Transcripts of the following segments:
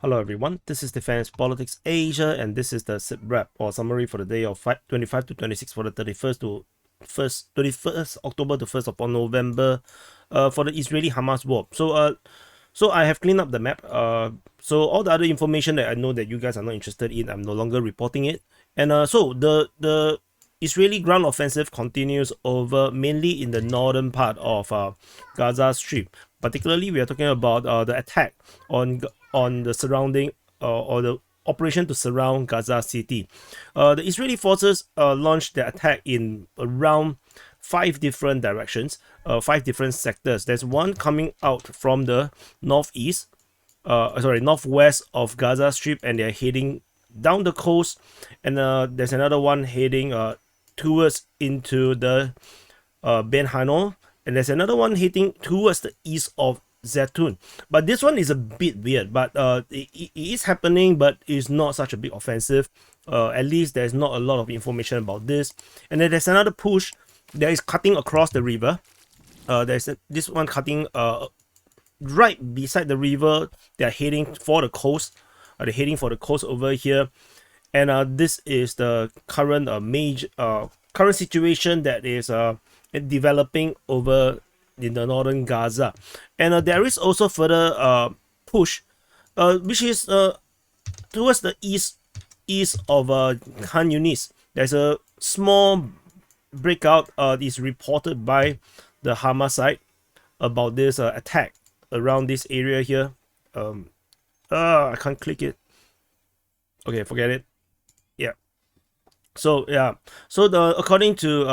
Hello everyone, this is Defense Politics Asia, and this is the SITREP or summary for the day of 25 to 26 for the 31st October to 1st of November for the Israeli-Hamas war. So I have cleaned up the map. So all the other information that I know that you guys are not interested in, I'm no longer reporting it. And so the Israeli ground offensive continues over mainly in the northern part of Gaza Strip. Particularly, we are talking about the attack on the surrounding or the operation to surround Gaza City. The Israeli forces launched the attack in around 5 different directions, 5 different sectors. There's one coming out from the northwest of Gaza Strip, and they're heading down the coast, and there's another one heading towards into the Ben Hanor, and there's another one heading towards the east of Zaitun. But this one is a bit weird, but it is happening, but it's not such a big offensive. At least there's not a lot of information about this. And then there's another push that is cutting across the river. This one cutting right beside the river. They're heading for the coast. They're heading for the coast over here. And this is the current current situation that is developing over in the northern Gaza. And there is also further push, which is towards the east of Khan Yunis. There's a small breakout is reported by the Hamas side about this attack around this area here. I can't click it. Okay, forget it. Yeah. So yeah. So according to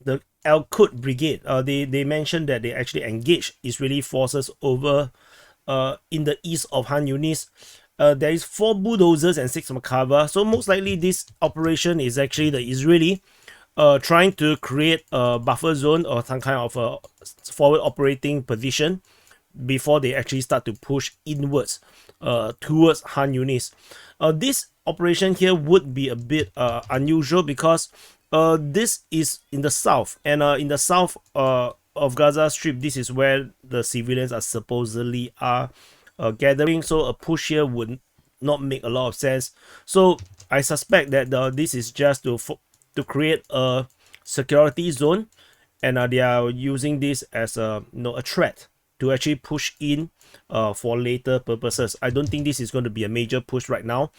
the Al-Quds Brigade, they mentioned that they actually engaged Israeli forces over in the east of Khan Yunis. There is 4 bulldozers and 6 Merkava. So most likely this operation is actually the Israeli trying to create a buffer zone or some kind of a forward operating position before they actually start to push inwards towards Khan Yunis. This operation here would be a bit unusual because this is in the south, and in the south of Gaza Strip, this is where the civilians are supposedly gathering. So a push here would not make a lot of sense. So I suspect that this is just to create a security zone, and they are using this as a threat to actually push in for later purposes. I don't think this is going to be a major push right now,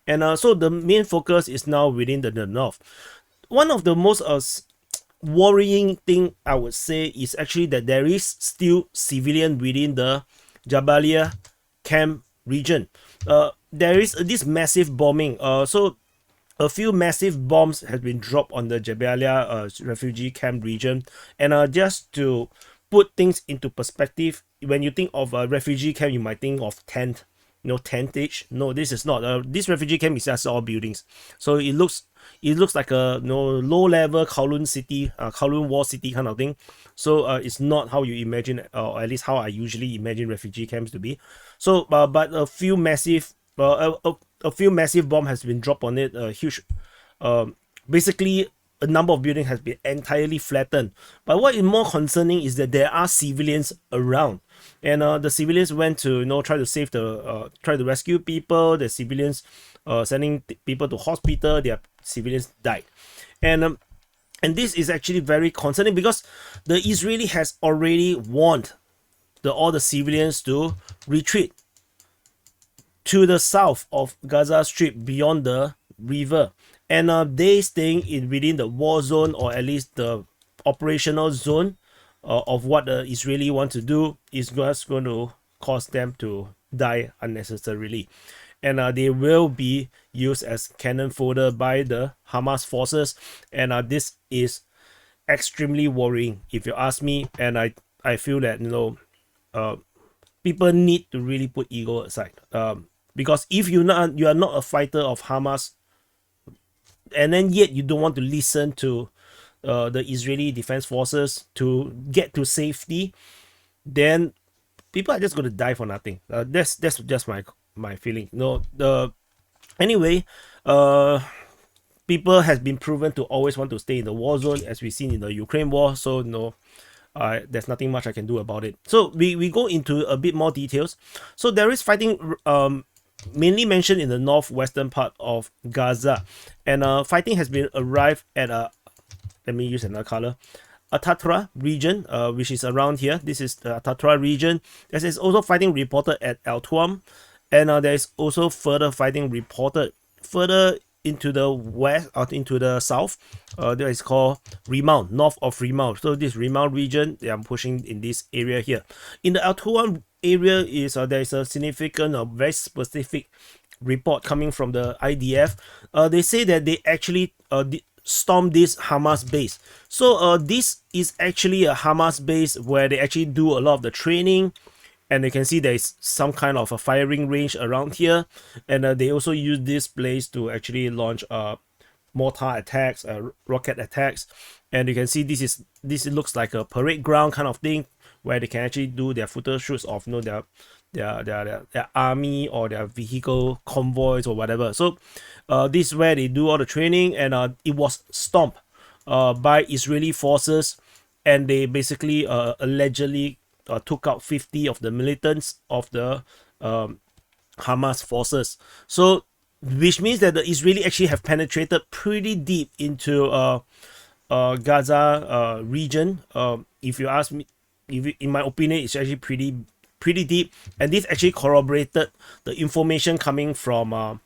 and so the main focus is now within the north. One of the most worrying thing I would say is actually that there is still civilian within the Jabalia camp region. There is this massive bombing. So a few massive bombs have been dropped on the Jabalia refugee camp region. And just to put things into perspective, when you think of a refugee camp, you might think of tent, tentage. No, this is not. This refugee camp is just all buildings. So it looks like a low-level Kowloon city, Kowloon wall city kind of thing. So it's not how you imagine, or at least how I usually imagine refugee camps to be. So, but a few massive bomb has been dropped on it. Huge. Basically, a number of buildings has been entirely flattened. But what is more concerning is that there are civilians around, and the civilians went to try to save try to rescue people. The civilians sending people to hospital. Their civilians died, and this is actually very concerning because the Israeli has already warned all the civilians to retreat to the south of Gaza Strip beyond the river, and they staying within the war zone, or at least the operational zone of what the Israeli want to do is just going to cause them to die unnecessarily. And they will be used as cannon fodder by the Hamas forces. And this is extremely worrying, if you ask me. And I feel that people need to really put ego aside. Because if you are not a fighter of Hamas, and then yet you don't want to listen to the Israeli defense forces to get to safety, then people are just going to die for nothing. That's just my feeling. Anyway, people has been proven to always want to stay in the war zone, as we've seen in the Ukraine war. So there's nothing much I can do about it. So we go into a bit more details. So there is fighting mainly mentioned in the northwestern part of Gaza, and fighting has been arrived at let me use another color, Atatra region, which is around here. This is the Atatra region. There is also fighting reported at Al-Tuam, and there is also further fighting reported further into the west or into the south. That is called Remount, north of Remount. So this Remount region, they are pushing in this area here. In the Al-Tuam area is there is a significant very specific report coming from the IDF. They say that they actually storm this Hamas base. So this is actually a Hamas base where they actually do a lot of the training, and you can see there is some kind of a firing range around here, and they also use this place to actually launch mortar attacks, rocket attacks, and you can see this looks like a parade ground kind of thing where they can actually do their photo shoots of their army or their vehicle convoys or whatever. So this is where they do all the training, and it was stomped by Israeli forces, and they basically allegedly took out 50 of the militants of the Hamas forces. So which means that the Israeli actually have penetrated pretty deep into Gaza region. If you ask me, in my opinion, it's actually pretty deep, and this actually corroborated the information coming from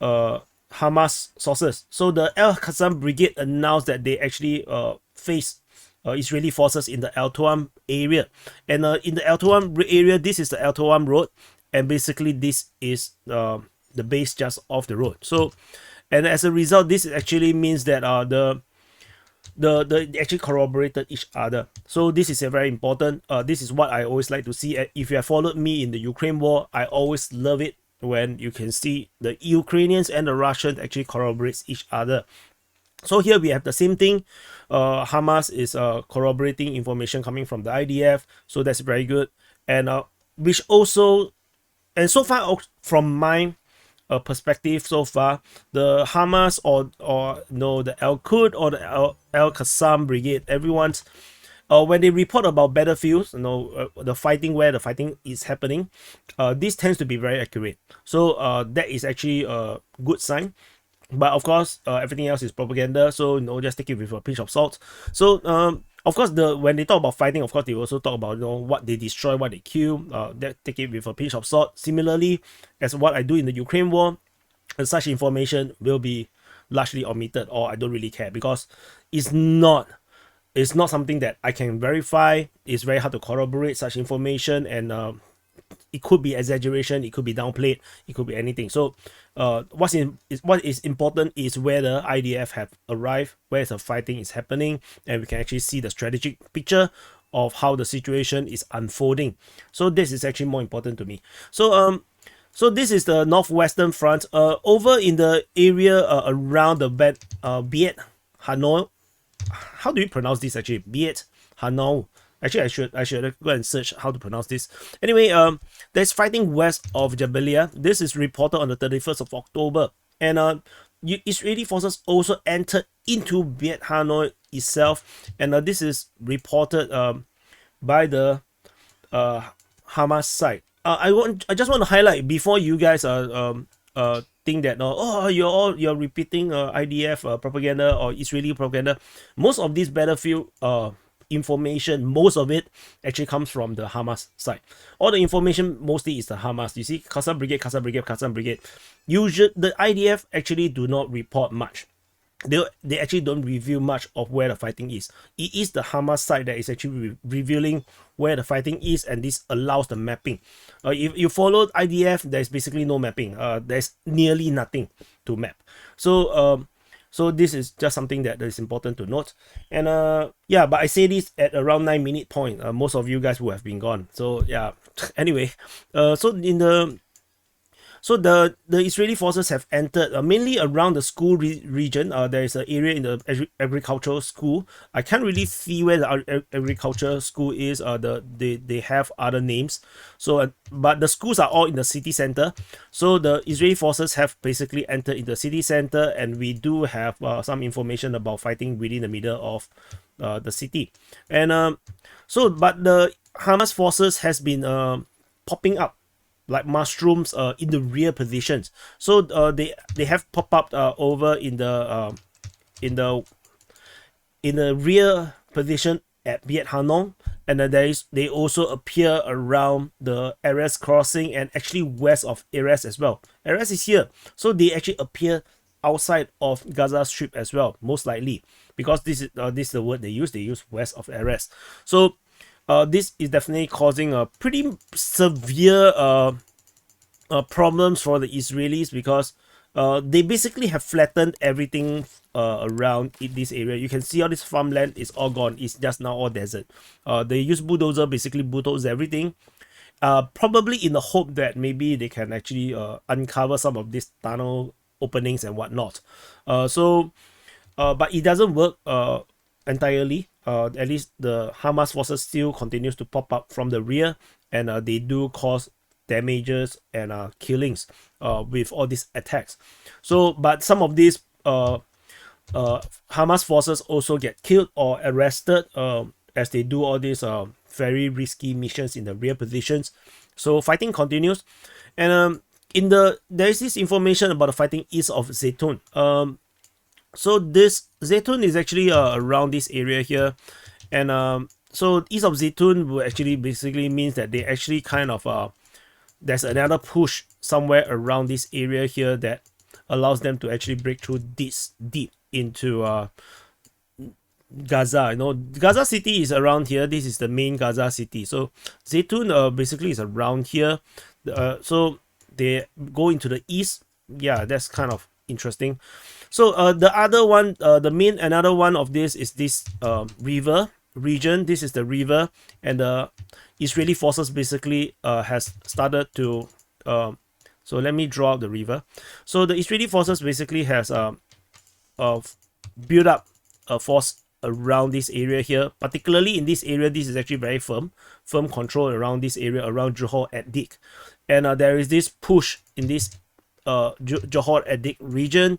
Hamas sources. So the Al-Aqsa Brigade announced that they actually faced Israeli forces in the Al-Tuam area, and in the Al-Tuam area, this is the Al-Tuam road, and basically this is the base just off the road. So, and as a result, this actually means that they actually corroborated each other. So this is a very important. This is what I always like to see. If you have followed me in the Ukraine war, I always love it when you can see the Ukrainians and the Russians actually corroborates each other. So here we have the same thing. Hamas is corroborating information coming from the IDF, so that's very good. And which also, and so far from my perspective, so far the Hamas or the Al-Quds or the Al-Qassam Brigade, everyone's when they report about battlefields, the fighting, where the fighting is happening, this tends to be very accurate. So that is actually a good sign. But of course, everything else is propaganda, so just take it with a pinch of salt. So of course, when they talk about fighting, of course they also talk about what they destroy, what they kill. That take it with a pinch of salt. Similarly, as what I do in the Ukraine war, such information will be largely omitted, or I don't really care, because it's not something that I can verify. It's very hard to corroborate such information, and it could be exaggeration, it could be downplayed, it could be anything. So what is important is where the IDF have arrived, where the fighting is happening, and we can actually see the strategic picture of how the situation is unfolding. So this is actually more important to me. So so this is the northwestern front. Over in the area around the Beit Hanoi. How do you pronounce this actually? Beit Hanoi. Actually, I should go and search how to pronounce this. Anyway, there's fighting west of Jabalia. This is reported on the 31st of October. And Israeli forces also entered into Beit Hanoi itself. And this is reported by the Hamas side. I just want to highlight, before you guys think that you're repeating IDF propaganda or Israeli propaganda. Most of this battlefield information, most of it actually comes from the Hamas side. All the information mostly is the Hamas. You see, Qassam Brigade. Usually, the IDF actually do not report much. They actually don't reveal much of where the fighting is. It is the Hamas side that is actually revealing where the fighting is, and this allows the mapping. If you follow IDF, there's basically no mapping. There's nearly nothing to map. So this is just something that is important to note. And yeah, but I say this at around 9-minute point. Most of you guys will have been gone. So yeah. Anyway, so the Israeli forces have entered mainly around the school region. There is an area in the agricultural school. I can't really see where the agricultural school is. They have other names. So but the schools are all in the city center. So the Israeli forces have basically entered in the city center, and we do have some information about fighting within the middle of the city. And but the Hamas forces has been popping up like mushrooms in the rear positions. So they have popped up over in the in the rear position at Beit Hanong, and they also appear around the Erez crossing and actually west of Erez as well. Erez is here, so they actually appear outside of Gaza Strip as well, most likely, because this is the word they use west of Erez. So this is definitely causing a pretty severe problems for the Israelis, because they basically have flattened everything around in this area. You can see all this farmland is all gone. It's just now all desert. They use bulldozer, basically bulldoze everything, probably in the hope that maybe they can actually uncover some of these tunnel openings and whatnot. But it doesn't work entirely. At least the Hamas forces still continues to pop up from the rear, and they do cause damages and killings with all these attacks. So, but some of these Hamas forces also get killed or arrested as they do all these very risky missions in the rear positions. So fighting continues, and there is this information about the fighting east of Zaytun. So this Zaytun is actually around this area here, and so east of Zaytun will actually basically means that they actually kind of there's another push somewhere around this area here that allows them to actually break through this deep into Gaza. You know, Gaza city is around here. This is the main Gaza city. So Zaytun basically is around here. So they go into the east. Yeah, that's kind of interesting. So the other one, another one of this is this river region. This is the river, and the Israeli forces basically has started to so let me draw out the river. So the Israeli forces basically has built up a force around this area here, particularly in this area. This is actually very firm control around this area, around Johor Edik, and there is this push in this Johor Edik region,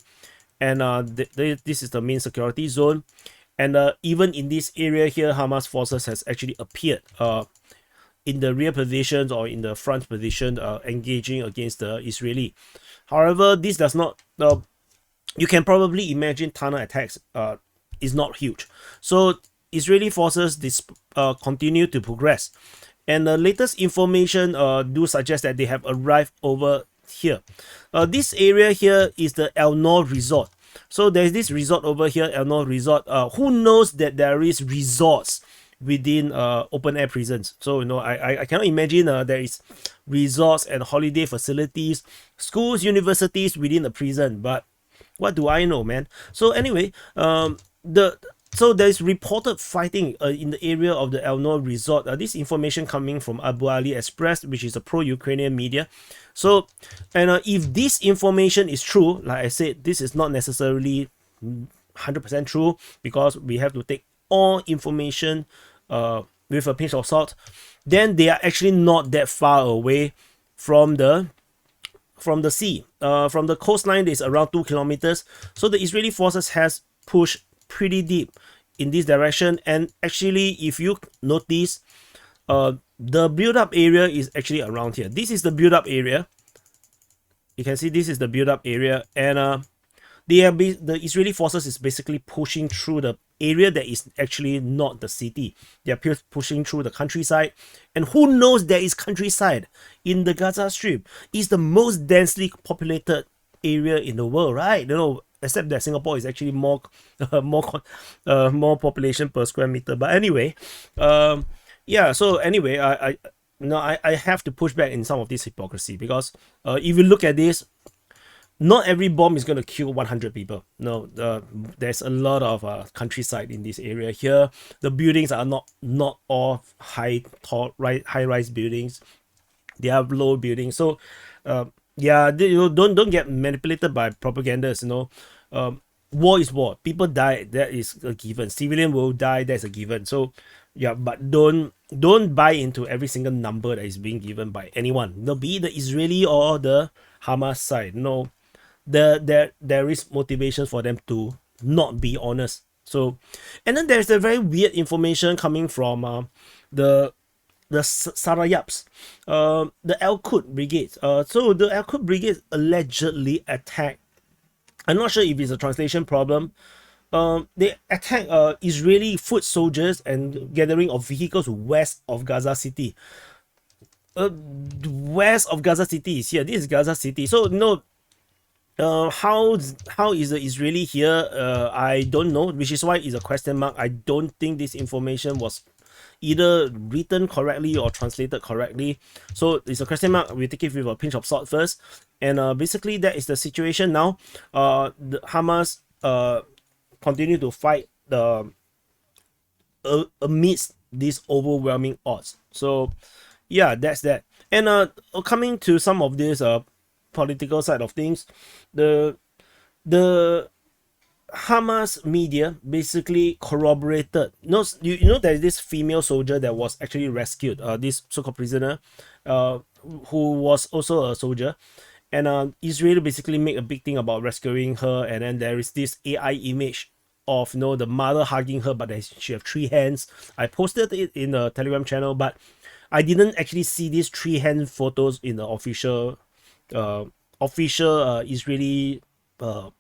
and this is the main security zone. And even in this area here, Hamas forces has actually appeared in the rear positions or in the front position, engaging against the Israeli. However, this does not, you can probably imagine tunnel attacks is not huge. So Israeli forces continue to progress. And the latest information do suggest that they have arrived over here. This area here is the El Nor Resort. So there's this resort over here, El Nor Resort. Who knows that there is resorts within open air prisons? So you know, I cannot imagine there is resorts and holiday facilities, schools, universities within the prison. But what do I know, man? So anyway, so there's reported fighting in the area of the El Nor Resort. This information coming from Abu Ali Express, which is a pro-Ukrainian media. So, and if this information is true, like I said, this is not necessarily 100% true, because we have to take all information with a pinch of salt. Then they are actually not that far away from the sea. From the coastline is around 2 kilometers. So the Israeli forces has pushed pretty deep in this direction. And actually, if you notice, the build-up area is actually around here. This is the build-up area. You can see this is the build-up area, and the Israeli forces is basically pushing through the area that is actually not the city. They are pushing through the countryside, and who knows there is countryside in the Gaza Strip? It's the most densely populated area in the world, right? You know, except that Singapore is actually more population per square meter. But anyway, yeah. So anyway, I have to push back in some of this hypocrisy, because if you look at this, not every bomb is going to kill 100 people. No, there's a lot of countryside in this area here. The buildings are not all high-rise buildings. They are low buildings. So yeah, don't get manipulated by propagandas. You know, war is war. People die. That is a given. Civilian will die. That's a given. So yeah, but don't buy into every single number that is being given by anyone. No, be it the Israeli or the Hamas side. No, there is motivation for them to not be honest So, and then there's a very weird information coming from the Sarayaps, the Al-Quds Brigade. So the Al-Quds Brigade allegedly attacked. I'm not sure if it's a translation problem. They attacked Israeli foot soldiers and gathering of vehicles west of Gaza City. West of Gaza City is here. This is Gaza City. So no, how is the Israeli here? I don't know, which is why it's a question mark. I don't think this information was either written correctly or translated correctly. So it's a question mark. We take it with a pinch of salt first. And basically that is the situation now. The Hamas continue to fight amidst these overwhelming odds. So yeah, that's that. And coming to some of this political side of things, the Hamas media basically corroborated. You know there's this female soldier that was actually rescued, this so-called prisoner, who was also a soldier, and Israel basically made a big thing about rescuing her, and then there is this AI image of the mother hugging her, but she have 3 hands. I posted it in the Telegram channel, but I didn't actually see these 3 hand photos in the official Israeli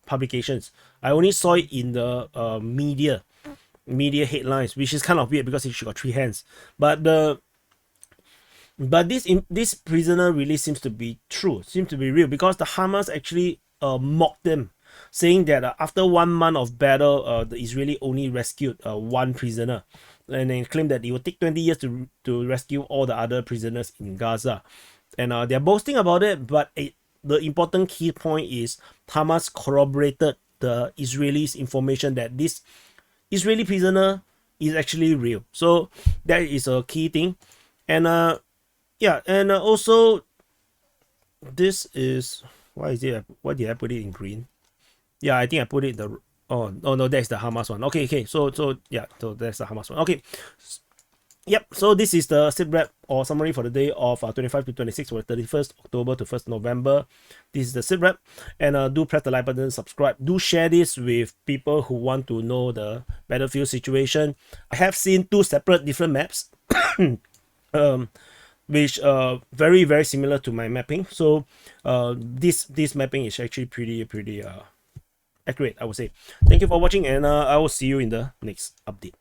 publications. I only saw it in the media headlines, which is kind of weird because she got 3 hands. But this prisoner really seems to be real, because the Hamas actually mocked them, saying that after 1 month of battle, the Israeli only rescued 1 prisoner, and they claimed that it would take 20 years to rescue all the other prisoners in Gaza. And they're boasting about it, but the important key point is Hamas corroborated the Israelis' information that this Israeli prisoner is actually real. So that is a key thing. And yeah, and also this is, why did I put it in green? Yeah, I think I put it the oh no, that's the Hamas one. Okay, so yeah, so that's the Hamas one. Okay. Yep, so this is the SITREP or summary for the day of 25 to 26 or 31st October to 1st November. This is the SITREP, and do press the like button, subscribe. Do share this with people who want to know the battlefield situation. I have seen 2 separate different maps, which very, very similar to my mapping. So this mapping is actually pretty accurate, I would say. Thank you for watching, and I will see you in the next update.